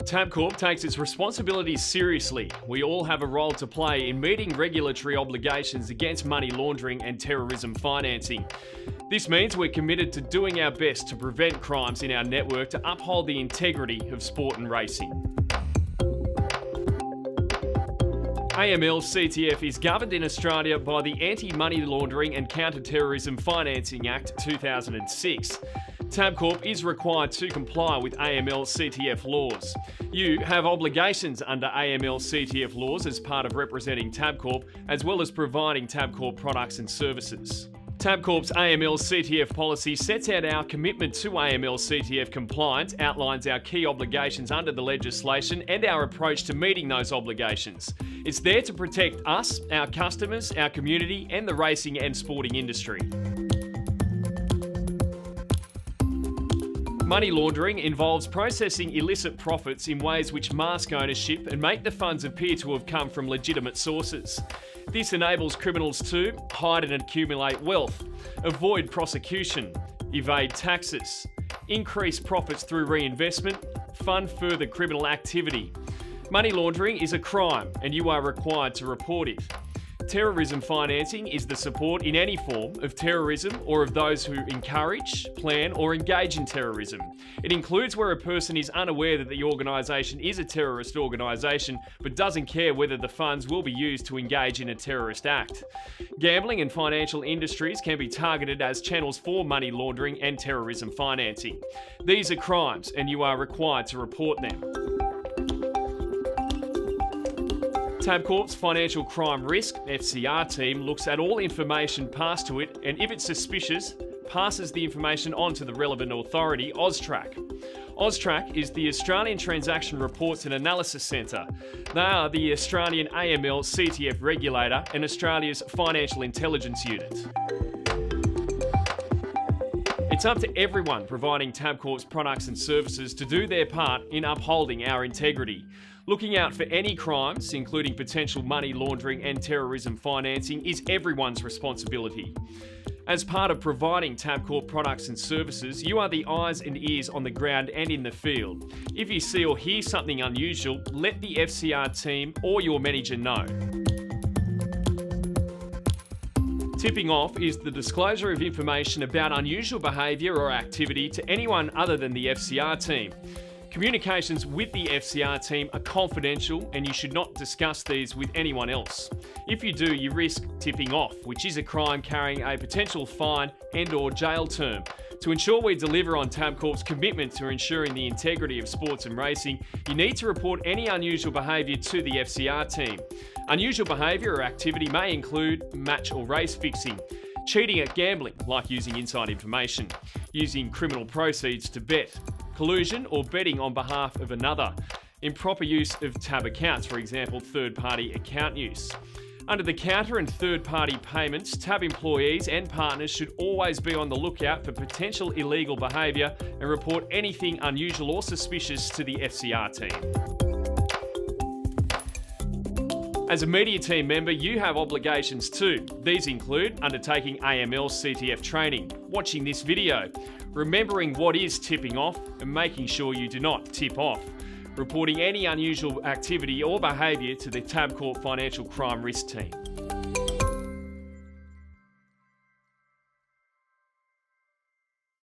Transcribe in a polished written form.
Tabcorp takes its responsibilities seriously. We all have a role to play in meeting regulatory obligations against money laundering and terrorism financing. This means we're committed to doing our best to prevent crimes in our network to uphold the integrity of sport and racing. AML CTF is governed in Australia by the Anti-Money Laundering and Counter-Terrorism Financing Act 2006. Tabcorp is required to comply with AML CTF laws. You have obligations under AML CTF laws as part of representing Tabcorp, as well as providing Tabcorp products and services. Tabcorp's AML CTF policy sets out our commitment to AML CTF compliance, outlines our key obligations under the legislation, and our approach to meeting those obligations. It's there to protect us, our customers, our community, and the racing and sporting industry. Money laundering involves processing illicit profits in ways which mask ownership and make the funds appear to have come from legitimate sources. This enables criminals to hide and accumulate wealth, avoid prosecution, evade taxes, increase profits through reinvestment, fund further criminal activity. Money laundering is a crime and you are required to report it. Terrorism financing is the support in any form of terrorism or of those who encourage, plan or engage in terrorism. It includes where a person is unaware that the organisation is a terrorist organisation but doesn't care whether the funds will be used to engage in a terrorist act. Gambling and financial industries can be targeted as channels for money laundering and terrorism financing. These are crimes and you are required to report them. Tabcorp's Financial Crime Risk (FCR) team looks at all information passed to it and if it's suspicious, passes the information on to the relevant authority, AUSTRAC. AUSTRAC is the Australian Transaction Reports and Analysis Centre. They are the Australian AML CTF regulator and Australia's financial intelligence unit. It's up to everyone providing Tabcorp's products and services to do their part in upholding our integrity. Looking out for any crimes, including potential money laundering and terrorism financing, is everyone's responsibility. As part of providing Tabcorp products and services, you are the eyes and ears on the ground and in the field. If you see or hear something unusual, let the FCR team or your manager know. Tipping off is the disclosure of information about unusual behaviour or activity to anyone other than the FCR team. Communications with the FCR team are confidential and you should not discuss these with anyone else. If you do, you risk tipping off, which is a crime carrying a potential fine and/or jail term. To ensure we deliver on Tabcorp's commitment to ensuring the integrity of sports and racing, you need to report any unusual behaviour to the FCR team. Unusual behaviour or activity may include match or race fixing, cheating at gambling, like using inside information, using criminal proceeds to bet, collusion or betting on behalf of another, improper use of tab accounts, for example, third-party account use. Under the counter and third-party payments, tab employees and partners should always be on the lookout for potential illegal behaviour and report anything unusual or suspicious to the FCR team. As a media team member, you have obligations too. These include undertaking AML CTF training, watching this video, remembering what is tipping off and making sure you do not tip off, reporting any unusual activity or behaviour to the Tabcorp Financial Crime Risk team.